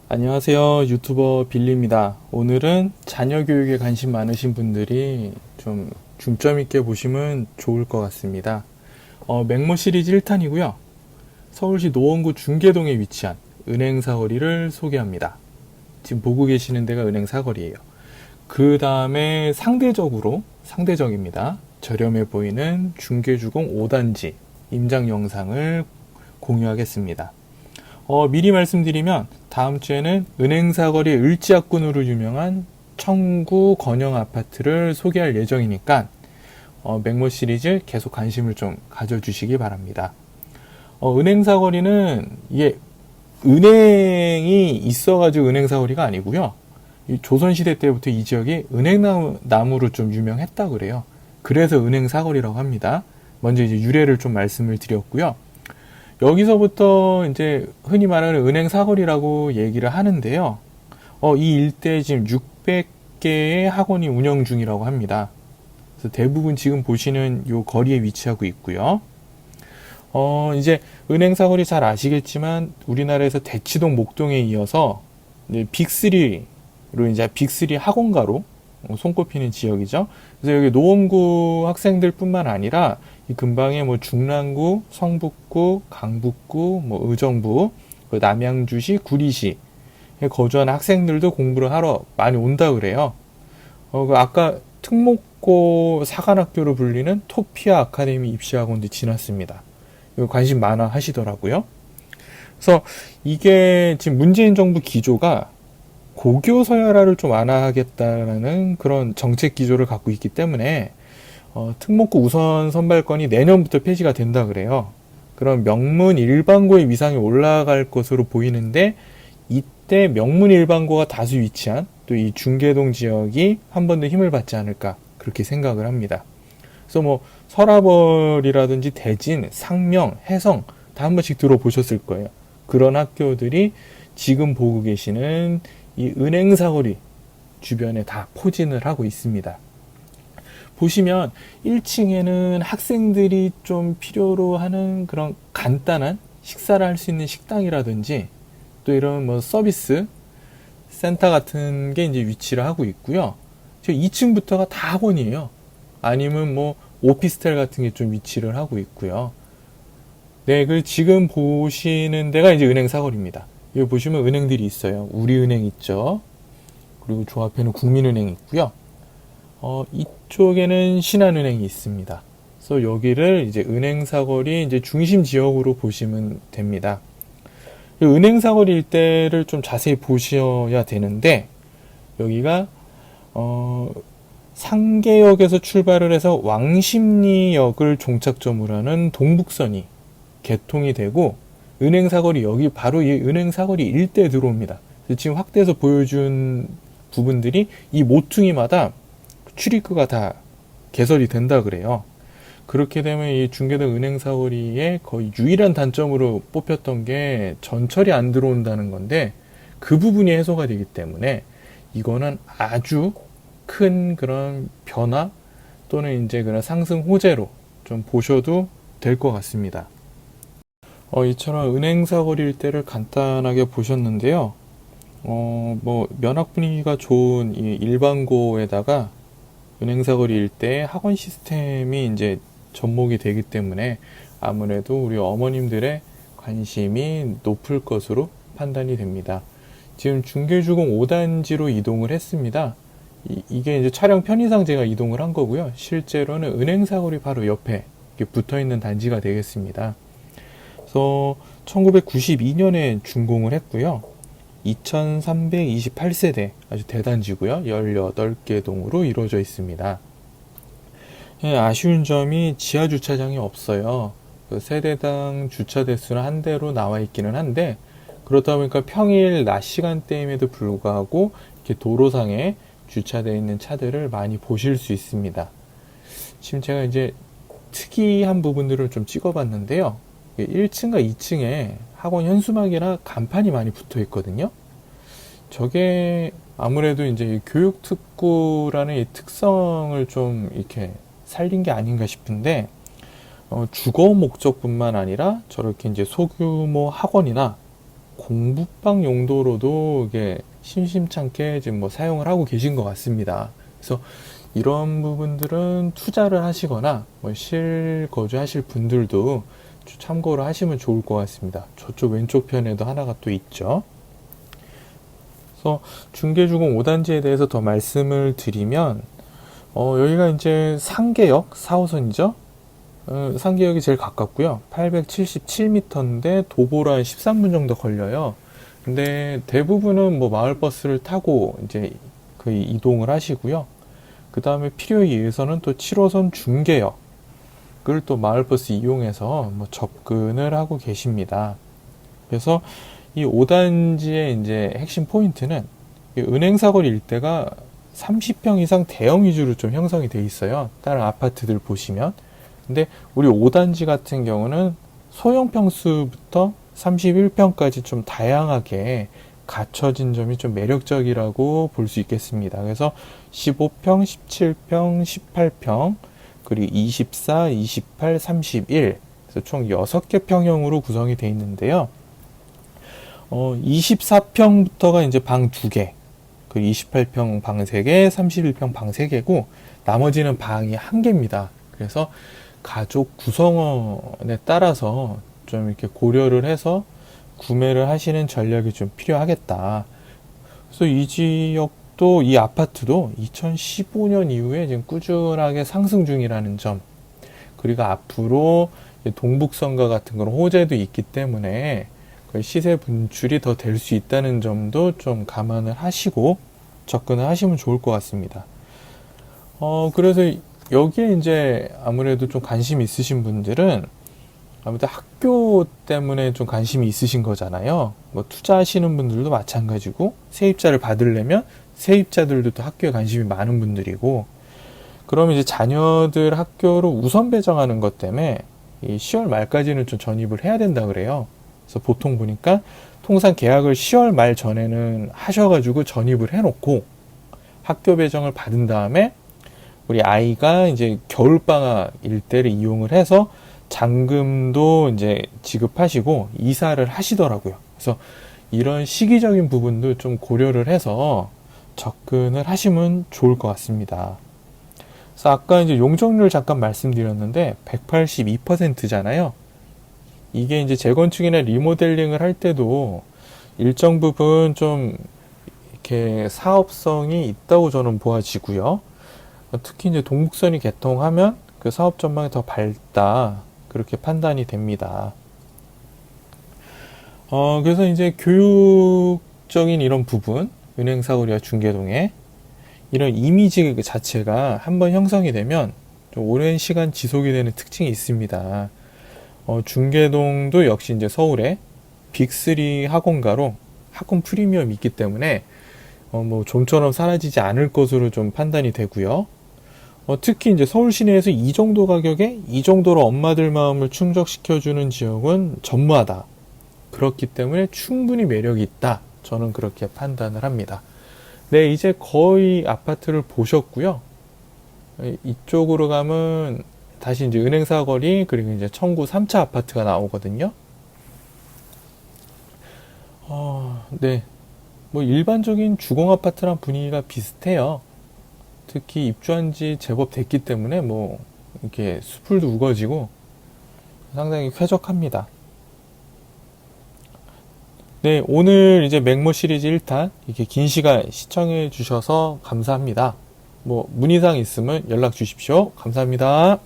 안녕하세요. 유튜버 빌리입니다. 오늘은 자녀 교육에 관심 많으신 분들이 좀 중점 있게 보시면 좋을 것 같습니다. 맹모 시리즈 1탄이고요. 서울시 노원구 중계동에 위치한 은행 사거리를 소개합니다. 지금 보고 계시는 데가 은행 사거리예요. 그 다음에 상대적입니다. 저렴해 보이는 중계주공 5단지 임장 영상을 공유하겠습니다. 미리 말씀드리면 다음 주에는 은행 사거리 을지압군으로 유명한 청구 건영 아파트를 소개할 예정이니까 맹모 시리즈 계속 관심을 좀 가져주시기 바랍니다. 은행 사거리는 이게 은행이 있어가지고 은행 사거리가 아니고요. 이 조선시대 때부터 이 지역이 은행나무로 좀 유명했다 그래요. 그래서 은행 사거리라고 합니다. 먼저 이제 유래를 좀 말씀을 드렸고요. 여기서부터 이제 흔히 말하는 은행 사거리라고 얘기를 하는데요. 이 일대에 지금 600개의 학원이 운영 중이라고 합니다. 그래서 대부분 지금 보시는 요 거리에 위치하고 있고요. 이제 은행 사거리 잘 아시겠지만 우리나라에서 대치동, 목동에 이어서 이제 빅3로 이제 빅3 학원가로 손꼽히는 지역이죠. 그래서 여기 노원구 학생들뿐만 아니라 이 근방에 뭐 중랑구, 성북구, 강북구, 뭐 의정부, 남양주시, 구리시에 거주하는 학생들도 공부를 하러 많이 온다 그래요. 아까 특목고 사관학교로 불리는 토피아 아카데미 입시학원도 지났습니다. 이거 관심 많아 하시더라고요. 그래서 이게 지금 문재인 정부 기조가 고교 서열화를 좀 완화하겠다는 그런 정책 기조를 갖고 있기 때문에 특목고 우선 선발권이 내년부터 폐지가 된다 그래요. 그럼 명문 일반고의 위상이 올라갈 것으로 보이는데 이때 명문 일반고가 다수 위치한 또 이 중계동 지역이 한 번 더 힘을 받지 않을까 그렇게 생각을 합니다. 그래서 뭐 서라벌이라든지 대진, 상명, 해성 다 한 번씩 들어보셨을 거예요. 그런 학교들이 지금 보고 계시는 이 은행 사거리 주변에 다 포진을 하고 있습니다. 보시면 1층에는 학생들이 좀 필요로 하는 그런 간단한 식사를 할 수 있는 식당이라든지 또 이런 뭐 서비스 센터 같은 게 이제 위치를 하고 있고요. 2층부터가 다 학원이에요. 아니면 뭐 오피스텔 같은 게 좀 위치를 하고 있고요. 네, 그 지금 보시는 데가 이제 은행 사거리입니다. 여기 보시면 은행들이 있어요. 우리은행 있죠. 그리고 저 앞에는 국민은행 있고요. 이쪽에는 신한은행이 있습니다. 그래서 여기를 이제 은행 사거리 이제 중심 지역으로 보시면 됩니다. 은행 사거리 일대를 좀 자세히 보셔야 되는데 여기가 상계역에서 출발을 해서 왕십리역을 종착점으로 하는 동북선이 개통이 되고 은행 사거리 여기 바로 이 은행 사거리 일대에 들어옵니다. 지금 확대해서 보여준 부분들이 이 모퉁이마다 출입구가 다 개설이 된다 그래요. 그렇게 되면 이 중계동 은행 사거리의 거의 유일한 단점으로 뽑혔던 게 전철이 안 들어온다는 건데 그 부분이 해소가 되기 때문에 이거는 아주 큰 그런 변화 또는 이제 그런 상승 호재로 좀 보셔도 될 것 같습니다. 이처럼 은행 사거리 일대를 간단하게 보셨는데요. 뭐 면학 분위기가 좋은 이 일반고에다가 은행 사거리 일대에 학원 시스템이 이제 접목이 되기 때문에 아무래도 우리 어머님들의 관심이 높을 것으로 판단이 됩니다. 지금 중계주공 5단지로 이동을 했습니다. 이게 이제 촬영 편의상 제가 이동을 한 거고요. 실제로는 은행 사거리 바로 옆에 붙어 있는 단지가 되겠습니다. 그래서 1992년에 준공을 했고요. 2328세대 아주 대단지고요. 18개 동으로 이루어져 있습니다. 아쉬운 점이 지하 주차장이 없어요. 그 세대당 주차 대수는 한 대로 나와 있기는 한데 그렇다 보니까 평일 낮 시간대임에도 불구하고 이렇게 도로상에 주차되어 있는 차들을 많이 보실 수 있습니다. 지금 제가 이제 특이한 부분들을 좀 찍어봤는데요. 1층과 2층에 학원 현수막이나 간판이 많이 붙어 있거든요. 저게 아무래도 이제 교육특구라는 이 특성을 좀 이렇게 살린 게 아닌가 싶은데, 주거 목적뿐만 아니라 저렇게 이제 소규모 학원이나 공부방 용도로도 이게 심심찮게 지금 뭐 사용을 하고 계신 것 같습니다. 그래서 이런 부분들은 투자를 하시거나 뭐 실거주하실 분들도 참고를 하시면 좋을 것 같습니다. 저쪽 왼쪽 편에도 하나가 또 있죠. 그래서 중계주공 5단지에 대해서 더 말씀을 드리면 여기가 이제 상계역 4호선이죠. 상계역이 제일 가깝고요. 877m인데 도보로 한 13분 정도 걸려요. 근데 대부분은 뭐 마을버스를 타고 이제 거의 이동을 하시고요. 그 다음에 필요에 의해서는 또 7호선 중계역을 또 마을버스 이용해서 뭐 접근을 하고 계십니다. 그래서 이 5단지의 이제 핵심 포인트는 이 은행사거리 일대가 30평 이상 대형 위주로 좀 형성이 돼 있어요. 다른 아파트들 보시면. 근데 우리 5단지 같은 경우는 소형 평수부터 31평까지 좀 다양하게 갖춰진 점이 좀 매력적이라고 볼 수 있겠습니다. 그래서 15평, 17평, 18평, 그리고 24, 28, 31, 그래서 총 6개 평형으로 구성이 되어 있는데요. 24평부터가 이제 방 2개, 그리고 28평 방 3개, 31평 방 3개고, 나머지는 방이 1개입니다. 그래서 가족 구성원에 따라서 좀 이렇게 고려를 해서 구매를 하시는 전략이 좀 필요하겠다. 그래서 이 지역도, 이 아파트도 2015년 이후에 지금 꾸준하게 상승 중이라는 점, 그리고 앞으로 동북선과 같은 그런 호재도 있기 때문에 시세 분출이 더 될 수 있다는 점도 좀 감안을 하시고 접근을 하시면 좋을 것 같습니다. 그래서 여기에 이제 아무래도 좀 관심이 있으신 분들은 아무튼 학교 때문에 좀 관심이 있으신 거잖아요. 뭐 투자하시는 분들도 마찬가지고, 세입자를 받으려면 세입자들도 또 학교에 관심이 많은 분들이고, 그러면 이제 자녀들 학교로 우선 배정하는 것 때문에 이 10월 말까지는 좀 전입을 해야 된다 그래요. 그래서 보통 보니까 통상 계약을 10월 말 전에는 하셔가지고 전입을 해놓고 학교 배정을 받은 다음에 우리 아이가 이제 겨울방학 일대를 이용을 해서 잔금도 이제 지급하시고 이사를 하시더라고요. 그래서 이런 시기적인 부분도 좀 고려를 해서 접근을 하시면 좋을 것 같습니다. 그래서 아까 이제 용적률 잠깐 말씀드렸는데 182%잖아요. 이게 이제 재건축이나 리모델링을 할 때도 일정 부분 좀 이렇게 사업성이 있다고 저는 보아지고요. 특히 이제 동북선이 개통하면 그 사업 전망이 더 밝다, 그렇게 판단이 됩니다. 그래서 이제 교육적인 이런 부분, 은행사거리와 중계동에 이런 이미지 그 자체가 한번 형성이 되면 좀 오랜 시간 지속이 되는 특징이 있습니다. 중계동도 역시 이제 서울에 빅3 학원가로 학원 프리미엄이 있기 때문에 뭐 좀처럼 사라지지 않을 것으로 좀 판단이 되고요. 특히 이제 서울 시내에서 이 정도 가격에 이 정도로 엄마들 마음을 충족시켜주는 지역은 전무하다. 그렇기 때문에 충분히 매력이 있다. 저는 그렇게 판단을 합니다. 네, 이제 거의 아파트를 보셨고요. 이쪽으로 가면 다시 이제 은행사거리, 그리고 이제 청구 3차 아파트가 나오거든요. 네. 뭐 일반적인 주공 아파트랑 분위기가 비슷해요. 특히 입주한 지 제법 됐기 때문에 뭐 이렇게 수풀도 우거지고 상당히 쾌적합니다. 네, 오늘 이제 맥모 시리즈 1탄 이렇게 긴 시간 시청해 주셔서 감사합니다. 뭐 문의사항 있으면 연락 주십시오. 감사합니다.